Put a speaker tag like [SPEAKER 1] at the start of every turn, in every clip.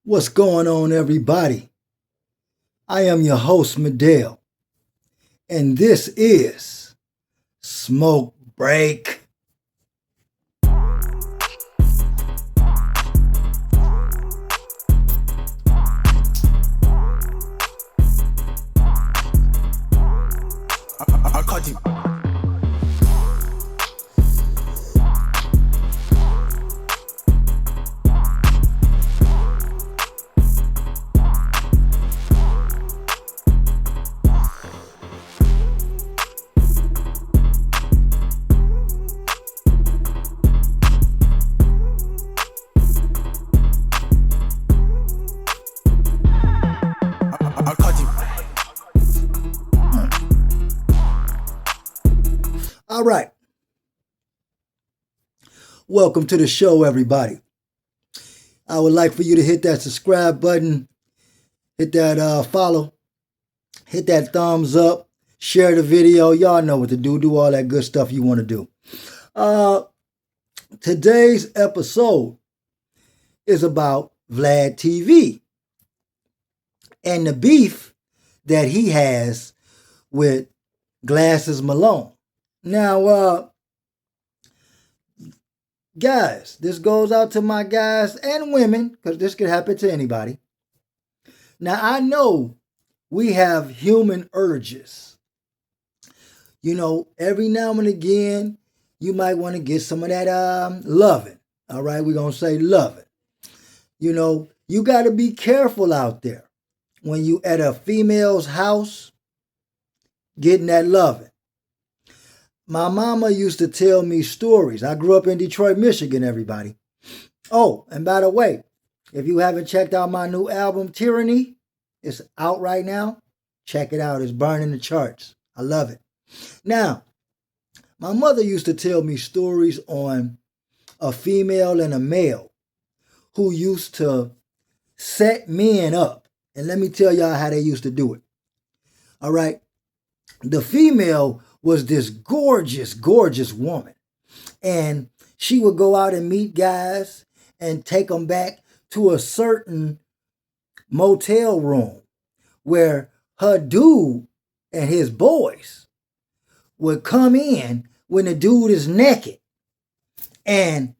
[SPEAKER 1] What's going on, everybody? I am your host, Medell, and this is Smoke Break. All right. Welcome to the show, everybody. I would like for you to hit that subscribe button, hit that follow, hit that thumbs up, share the video. Y'all know what to do. Do all that good stuff you want to do. Today's episode is about Vlad TV and the beef that he has with Glasses Malone. Now, guys, this goes out to my guys and women, because this could happen to anybody. Now, I know we have human urges. You know, every now and again, you might want to get some of that loving. All right, we're going to say loving. You know, you got to be careful out there when you at a female's house getting that loving. My mama used to tell me stories. I grew up in Detroit, Michigan, everybody. Oh, and by the way, if you haven't checked out my new album, Tyranny, it's out right now. Check it out. It's burning the charts. I love it. Now, my mother used to tell me stories on a female and a male who used to set men up. And let me tell y'all how they used to do it. All right. The female was this gorgeous, gorgeous woman. And she would go out and meet guys and take them back to a certain motel room where her dude and his boys would come in when the dude is naked and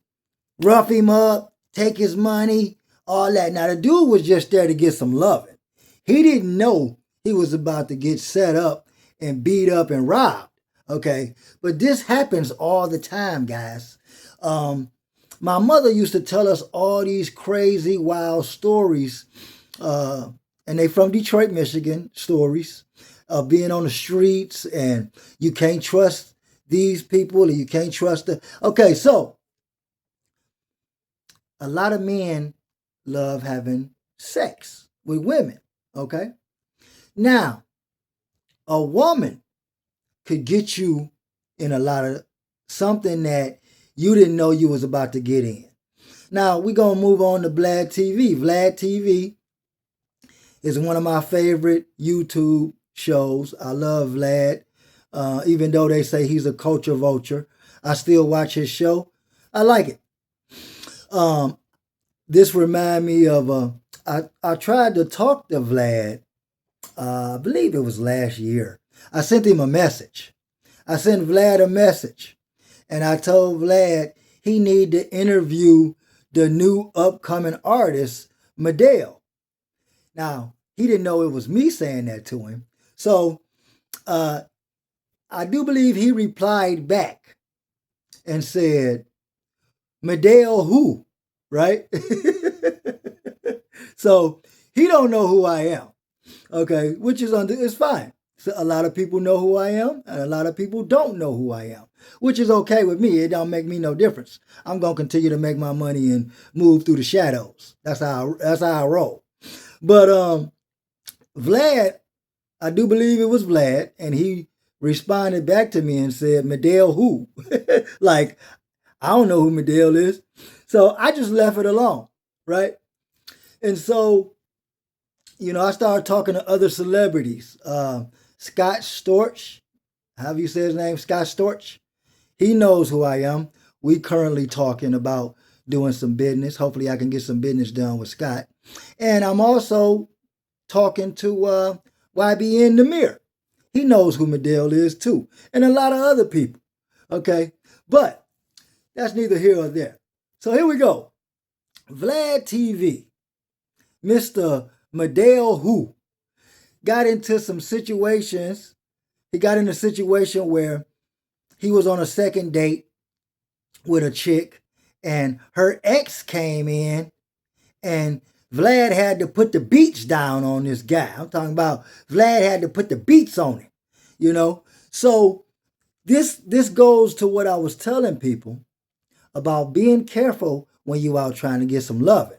[SPEAKER 1] rough him up, take his money, all that. Now, the dude was just there to get some loving. He didn't know he was about to get set up and beat up and robbed. Okay, but this happens all the time, guys. My mother used to tell us all these crazy, wild stories, and they from Detroit, Michigan, stories of being on the streets, and you can't trust these people, and you can't trust the. Okay, so a lot of men love having sex with women. Okay, now a woman could get you in a lot of something that you didn't know you was about to get in. Now, we're going to move on to Vlad TV. Vlad TV is one of my favorite YouTube shows. I love Vlad. Even though they say he's a culture vulture, I still watch his show. I like it. This remind me of, I tried to talk to Vlad, I believe it was last year. I sent him a message. I sent Vlad a message. And I told Vlad he need to interview the new upcoming artist, Medell. Now, he didn't know it was me saying that to him. So, I do believe he replied back and said, Medell who? Right? So, he don't know who I am. Okay, which is it's fine. So a lot of people know who I am, and a lot of people don't know who I am, which is okay with me. It don't make me no difference. I'm gonna continue to make my money and move through the shadows. That's how I roll. But Vlad, I do believe it was Vlad, and he responded back to me and said, Medell who? Like, I don't know who Medell is. So I just left it alone, right? And so, you know, I started talking to other celebrities. Scott Storch, however you say his name, Scott Storch, he knows who I am. We currently talking about doing some business. Hopefully, I can get some business done with Scott. And I'm also talking to YB in the mirror. He knows who Medill is too, and a lot of other people. Okay, but that's neither here or there. So here we go. Vlad TV, Mr. Medill who got into some situations. He got in a situation where he was on a second date with a chick, and her ex came in, and Vlad had to put the beats down on this guy. I'm talking about Vlad had to put the beats on him, you know. So this goes to what I was telling people about being careful when you out trying to get some loving.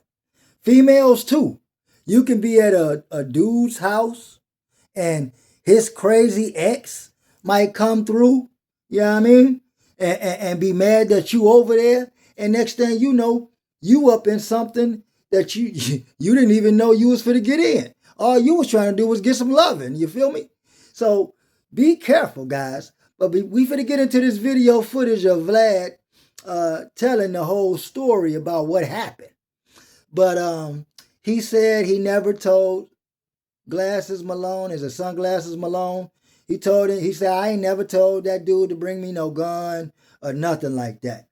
[SPEAKER 1] Females too. You can be at a dude's house and his crazy ex might come through, you know what I mean? And be mad that you over there. And next thing you know, you up in something that you didn't even know you was for to get in. All you was trying to do was get some loving, you feel me? So be careful, guys. But we finna get into this video footage of Vlad telling the whole story about what happened. But he said he never told Glasses Malone, is it Sunglasses Malone? He told him, he said, I ain't never told that dude to bring me no gun or nothing like that.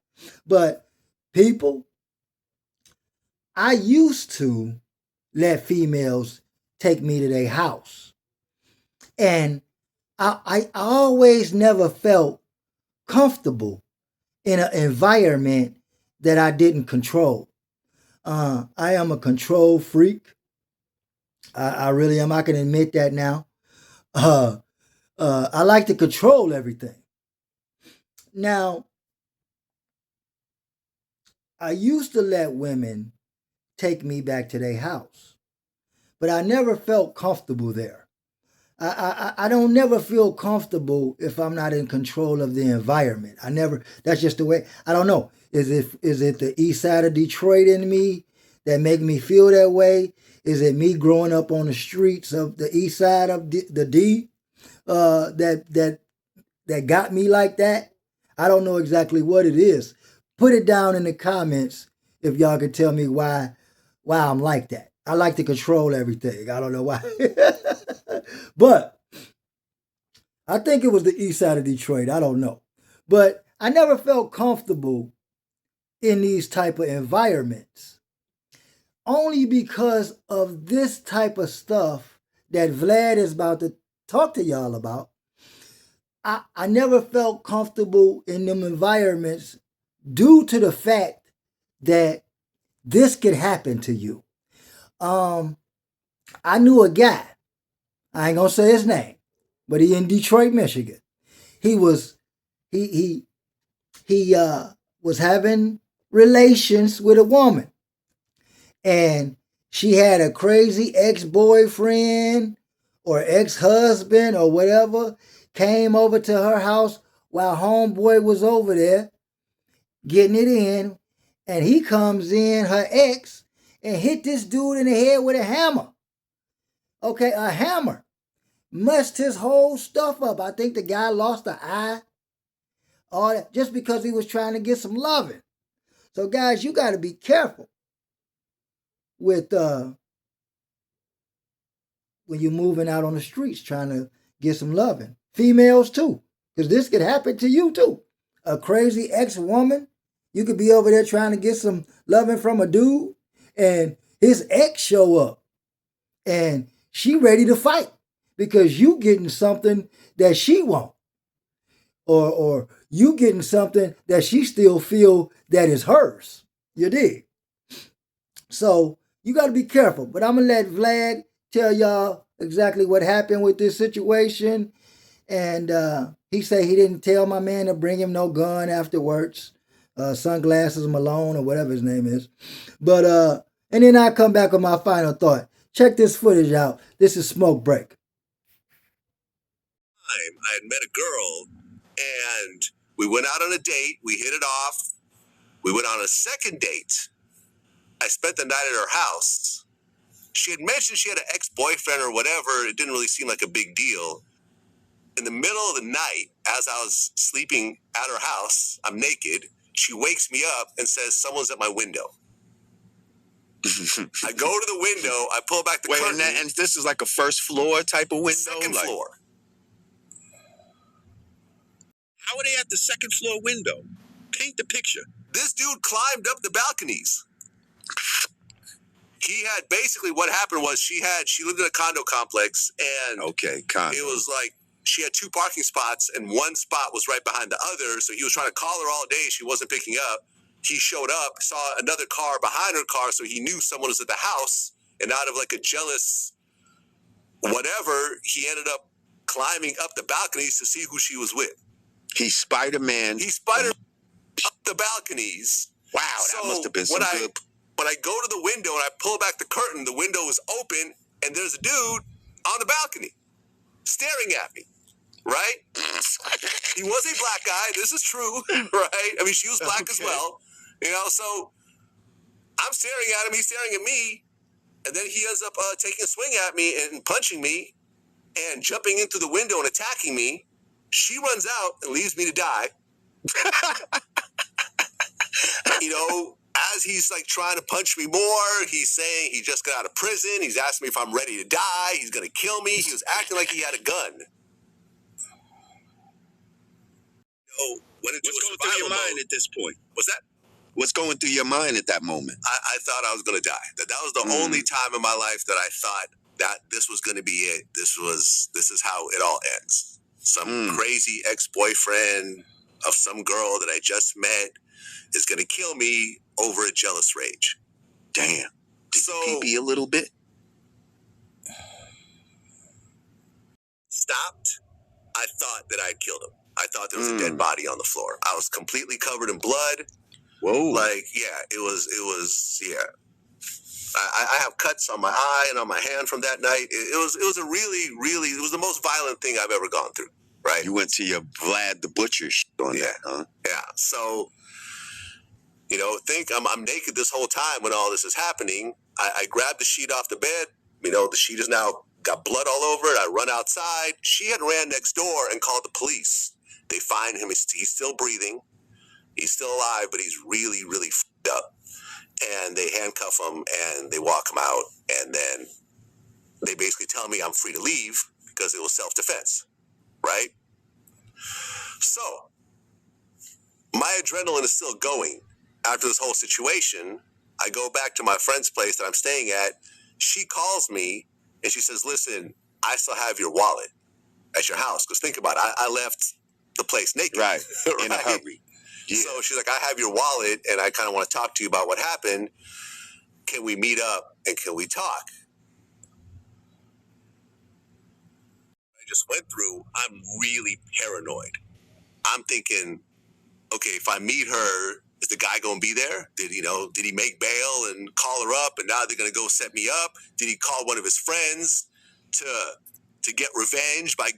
[SPEAKER 1] But people, I used to let females take me to their house. And I always never felt comfortable in an environment that I didn't control. I am a control freak. I really am. I can admit that now. I like to control everything. Now, I used to let women take me back to their house, but I never felt comfortable there. I don't never feel comfortable if I'm not in control of the environment. I never, that's just the way, I don't know. Is it the east side of Detroit in me that make me feel that way? Is it me growing up on the streets of the east side of the D that got me like that? I don't know exactly what it is. Put it down in the comments if y'all can tell me why I'm like that. I like to control everything. I don't know why. But I think it was the east side of Detroit. I don't know. But I never felt comfortable in these type of environments. Only because of this type of stuff that Vlad is about to talk to y'all about. I never felt comfortable in them environments due to the fact that this could happen to you. I knew a guy. I ain't gonna say his name, but he in Detroit, Michigan. He was having relations with a woman, and she had a crazy ex-boyfriend or ex-husband or whatever came over to her house while homeboy was over there getting it in, and he comes in, her ex, and hit this dude in the head with a hammer. Okay, a hammer. Messed his whole stuff up. I think the guy lost an eye. All that, just because he was trying to get some loving. So guys, you got to be careful with when you're moving out on the streets trying to get some loving. Females too, because this could happen to you too. A crazy ex-woman, you could be over there trying to get some loving from a dude, and his ex show up, and she ready to fight because you getting something that she want, or you getting something that she still feel that is hers. You dig? So you got to be careful. But I'm gonna let Vlad tell y'all exactly what happened with this situation. And he said he didn't tell my man to bring him no gun afterwards. Sunglasses Malone or whatever his name is. But and then I come back with my final thought. Check this footage out. This is Smoke Break.
[SPEAKER 2] I had met a girl and we went out on a date. We hit it off. We went on a second date. I spent the night at her house. She had mentioned she had an ex-boyfriend or whatever. It didn't really seem like a big deal. In the middle of the night, as I was sleeping at her house, I'm naked. she wakes me up and says, someone's at my window. I go to the window, I pull back the curtain.
[SPEAKER 3] And this is like a first floor type of window?
[SPEAKER 2] Second floor.
[SPEAKER 3] How are they at the second floor window? Paint the picture.
[SPEAKER 2] This dude climbed up the balconies. He had basically what happened was she lived in a condo complex, and
[SPEAKER 3] condo.
[SPEAKER 2] It was like she had 2 parking spots and one spot was right behind the other. So he was trying to call her all day. She wasn't picking up. He showed up, saw another car behind her car, so he knew someone was at the house. And out of like a jealous whatever, he ended up climbing up the balconies to see who she was with.
[SPEAKER 3] He Spider-Man.
[SPEAKER 2] He Spider up the balconies.
[SPEAKER 3] Wow, that must have been some good.
[SPEAKER 2] When I go to the window and I pull back the curtain, the window is open and there's a dude on the balcony staring at me, right? He was a black guy. This is true, right? I mean, she was black as well, so I'm staring at him. He's staring at me. And then he ends up taking a swing at me and punching me and jumping into the window and attacking me. She runs out and leaves me to die. As he's like trying to punch me more, he's saying he just got out of prison. He's asking me if I'm ready to die. He's going to kill me. He was acting like he had a gun. What's
[SPEAKER 3] going through your mind at this point?
[SPEAKER 2] What's that?
[SPEAKER 3] What's going through your mind at that moment?
[SPEAKER 2] I thought I was going to die. That was the only time in my life that I thought that this was going to be it. This is how it all ends. Some crazy ex-boyfriend of some girl that I just met is going to kill me over a jealous rage.
[SPEAKER 3] Damn. Did you pee a little bit?
[SPEAKER 2] Stopped. I thought that I'd killed him. I thought there was a dead body on the floor. I was completely covered in blood.
[SPEAKER 3] Whoa.
[SPEAKER 2] It was, I have cuts on my eye and on my hand from that night. It was a really, really, it was the most violent thing I've ever gone through, right?
[SPEAKER 3] You went to your Vlad the Butcher on that, huh?
[SPEAKER 2] Yeah. So, think I'm naked this whole time when all this is happening. I grab the sheet off the bed. The sheet is now got blood all over it. I run outside. She had ran next door and called the police. They find him. He's still breathing. He's still alive, but he's really, really f***ed up. And they handcuff him and they walk him out. And then they basically tell me I'm free to leave because it was self-defense, right? So my adrenaline is still going. After this whole situation, I go back to my friend's place that I'm staying at. She calls me and she says, listen, I still have your wallet at your house. Because think about it, I left the place naked.
[SPEAKER 3] Right, in a hurry.
[SPEAKER 2] Yeah. So she's like, I have your wallet and I kind of want to talk to you about what happened. Can we meet up and can we talk? I just went through, I'm really paranoid. I'm thinking, okay, if I meet her, is the guy going to be there? Did he make bail and call her up and now they're going to go set me up? Did he call one of his friends to get revenge by,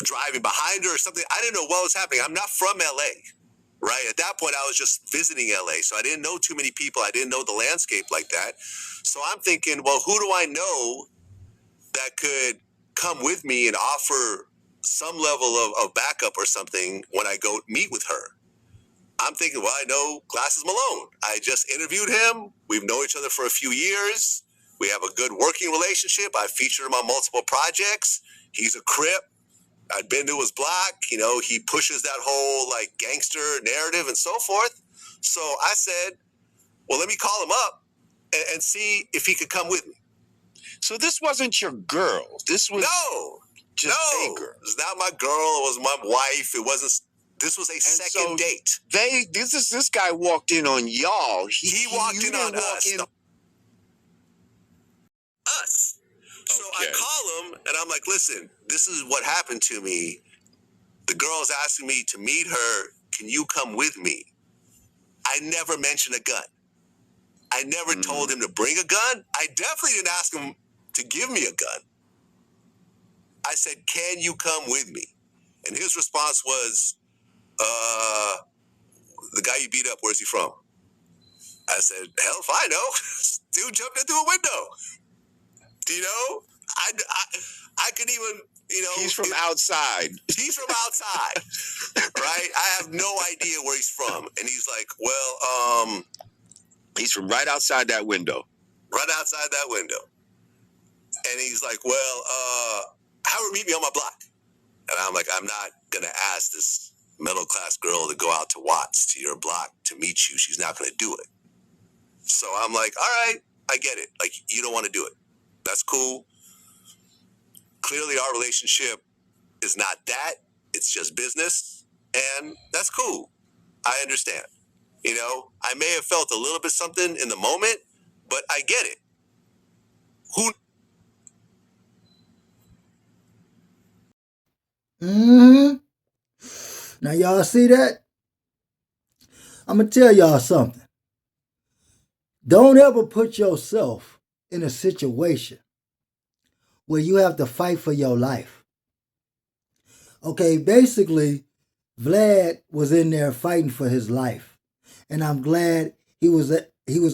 [SPEAKER 2] driving behind her or something? I didn't know what was happening. I'm not from LA, right? At that point, I was just visiting LA. So I didn't know too many people. I didn't know the landscape like that. So I'm thinking, well, who do I know that could come with me and offer some level of backup or something when I go meet with her? I'm thinking, well, I know Glasses Malone. I just interviewed him. We've known each other for a few years. We have a good working relationship. I featured him on multiple projects. He's a Crip. I'd been to his block. He pushes that whole gangster narrative and so forth. So I said, well, let me call him up and see if he could come with me.
[SPEAKER 3] So this wasn't your girl. This was just a girl.
[SPEAKER 2] It was not my girl. It was my wife. It wasn't. This was a second date.
[SPEAKER 3] This guy walked in on y'all.
[SPEAKER 2] He walked in on us. Us. So I call him and I'm like, listen, this is what happened to me. The girl's asking me to meet her. Can you come with me? I never mentioned a gun. I never told him to bring a gun. I definitely didn't ask him to give me a gun. I said, can you come with me? And his response was, the guy you beat up, where's he from? I said, hell if I know. Dude jumped in through a window. I couldn't even
[SPEAKER 3] He's from outside.
[SPEAKER 2] He's from outside, right? I have no idea where he's from. And he's like, well,
[SPEAKER 3] He's from right outside that window.
[SPEAKER 2] Right outside that window. And he's like, well, Howard, meet me on my block. And I'm like, I'm not going to ask this middle-class girl to go out to Watts, to your block, to meet you. She's not going to do it. So I'm like, all right, I get it. Like, you don't want to do it. That's cool. Clearly, our relationship is not that. It's just business. And that's cool. I understand. I may have felt a little bit something in the moment, but I get it.
[SPEAKER 1] Now y'all see that? I'm going to tell y'all something. Don't ever put yourself in a situation where you have to fight for your life. Okay, basically, Vlad was in there fighting for his life. And I'm glad he was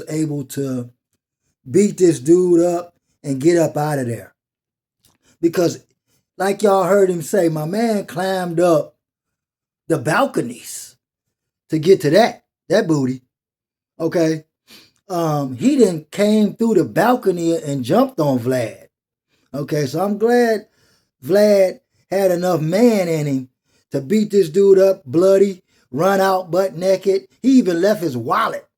[SPEAKER 1] able to beat this dude up and get up out of there. Because, like y'all heard him say, my man climbed up the balconies to get to that booty. Okay. He then came through the balcony and jumped on Vlad. Okay, so I'm glad Vlad had enough man in him to beat this dude up bloody, run out butt naked. He even left his wallet.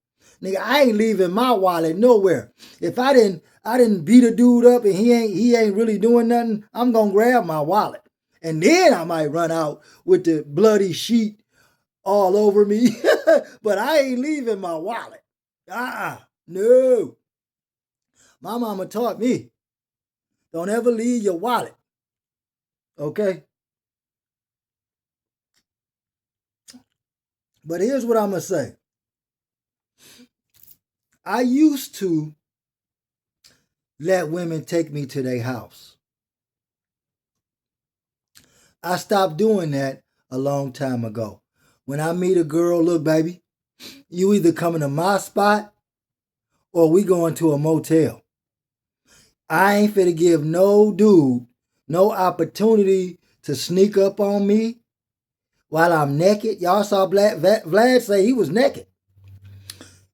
[SPEAKER 1] Nigga, I ain't leaving my wallet nowhere. If I didn't beat a dude up and he ain't really doing nothing, I'm gonna grab my wallet. And then I might run out with the bloody sheet all over me. But I ain't leaving my wallet. No. My mama taught me, don't ever leave your wallet. Okay? But here's what I'm going to say. I used to let women take me to their house. I stopped doing that a long time ago. When I meet a girl, look, baby, you either coming to my spot or we going to a motel. I ain't finna give no dude no opportunity to sneak up on me while I'm naked. Y'all saw Vlad say he was naked.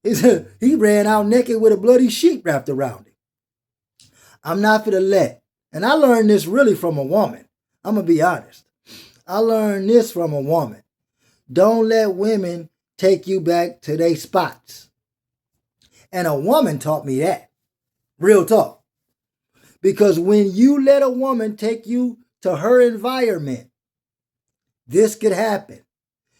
[SPEAKER 1] He ran out naked with a bloody sheet wrapped around him. I'm not finna let. And I learned this really from a woman. I'm gonna be honest. I learned this from a woman. Don't let women take you back to their spots. And a woman taught me that. Real talk. Because when you let a woman take you to her environment, this could happen.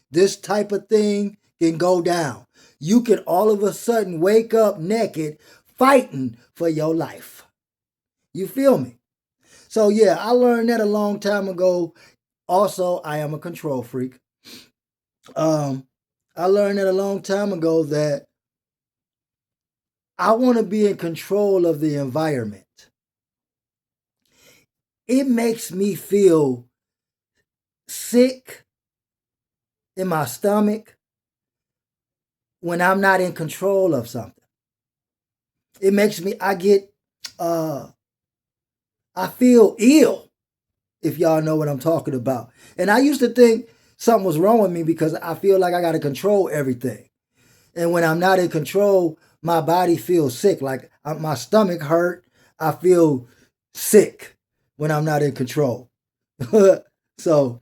[SPEAKER 1] This type of thing can go down. You can all of a sudden wake up naked fighting for your life. You feel me? So yeah, I learned that a long time ago. Also, I am a control freak. I learned that a long time ago that I want to be in control of the environment. It makes me feel sick in my stomach when I'm not in control of something. It makes me, I feel ill, if y'all know what I'm talking about. And I used to think something was wrong with me because I feel like I got to control everything. And when I'm not in control, my body feels sick. Like my stomach hurt. I feel sick when I'm not in control. So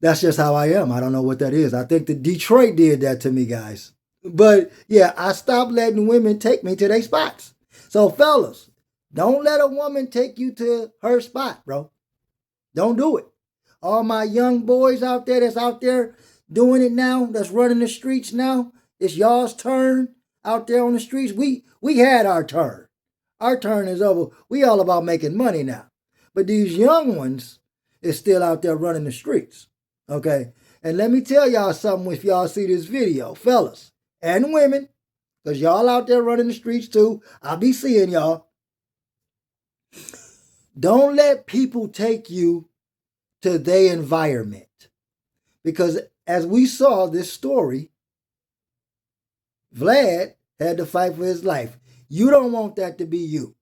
[SPEAKER 1] that's just how I am. I don't know what that is. I think that Detroit did that to me, guys. But yeah, I stopped letting women take me to their spots. So fellas, don't let a woman take you to her spot, bro. Don't do it. All my young boys out there that's out there doing it now, that's running the streets now, it's y'all's turn out there on the streets. We had our turn. Our turn is over. We all about making money now. But these young ones is still out there running the streets. Okay? And let me tell y'all something if y'all see this video, fellas and women, because y'all out there running the streets too. I'll be seeing y'all. Don't let people take you to their environment. Because as we saw this story, Vlad had to fight for his life. You don't want that to be you.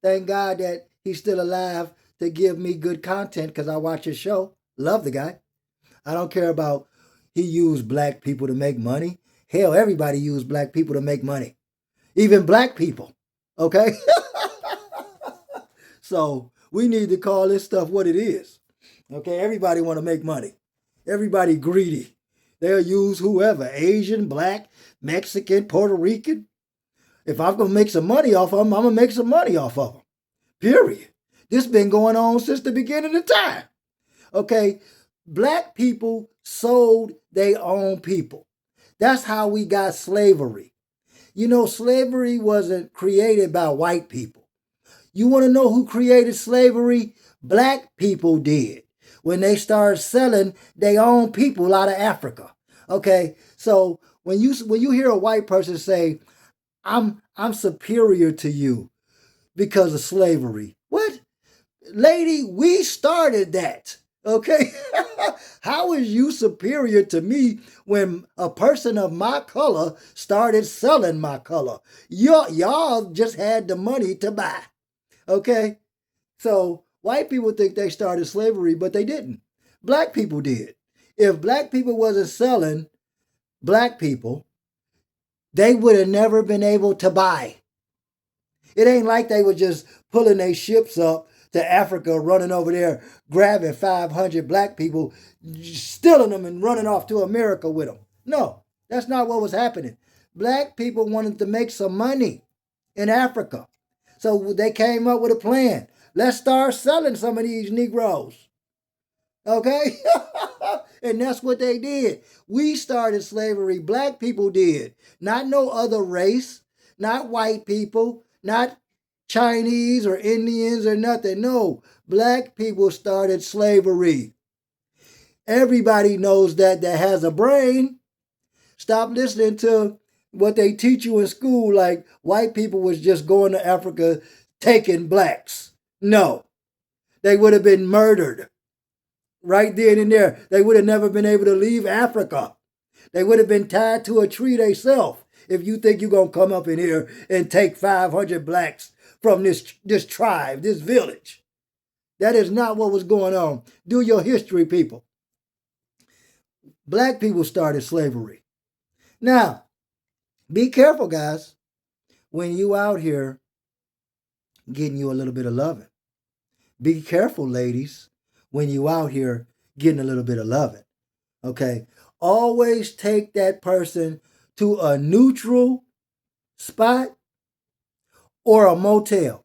[SPEAKER 1] Thank God that he's still alive to give me good content because I watch his show. Love the guy. I don't care about he used black people to make money. Hell, everybody used black people to make money. Even black people. Okay? So we need to call this stuff what it is. Okay? Everybody want to make money. Everybody greedy. They'll use whoever. Asian, black, Mexican, Puerto Rican. If I'm going to make some money off of them, I'm going to make some money off of them. Period. This has been going on since the beginning of time. Okay? Black people sold their own people. That's how we got slavery. You know, slavery wasn't created by white people. You want to know who created slavery? Black people did. When they started selling their own people out of Africa. Okay? So when you hear a white person say, I'm superior to you because of slavery. What? Lady, we started that. Okay? How is you superior to me when a person of my color started selling my color? Y'all just had the money to buy. Okay? So white people think they started slavery, but they didn't. Black people did. If black people wasn't selling black people, they would have never been able to buy. It ain't like they were just pulling their ships up to Africa, running over there, grabbing 500 black people, stealing them and running off to America with them. No, that's not what was happening. Black people wanted to make some money in Africa. So they came up with a plan. Let's start selling some of these Negroes. Okay? And that's what they did. We started slavery. Black people did. Not no other race. Not white people. Not Chinese or Indians or nothing. No. Black people started slavery. Everybody knows that has a brain. Stop listening to what they teach you in school like white people was just going to Africa taking blacks. No. They would have been murdered. Right then and there. They would have never been able to leave Africa. They would have been tied to a tree themselves if you think you're going to come up in here and take 500 blacks from this tribe, this village. That is not what was going on. Do your history, people. Black people started slavery. Now, be careful, guys, when you out here getting you a little bit of loving. Be careful, ladies, when you out here getting a little bit of loving. Okay? Always take that person to a neutral spot or a motel.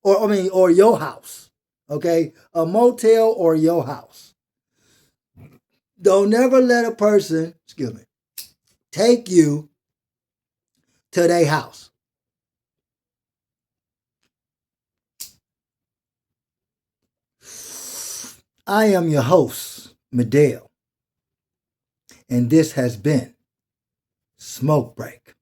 [SPEAKER 1] Or your house. Okay? A motel or your house. Don't never let a person, take you to their house. I am your host, Medell, and this has been Smoke Break.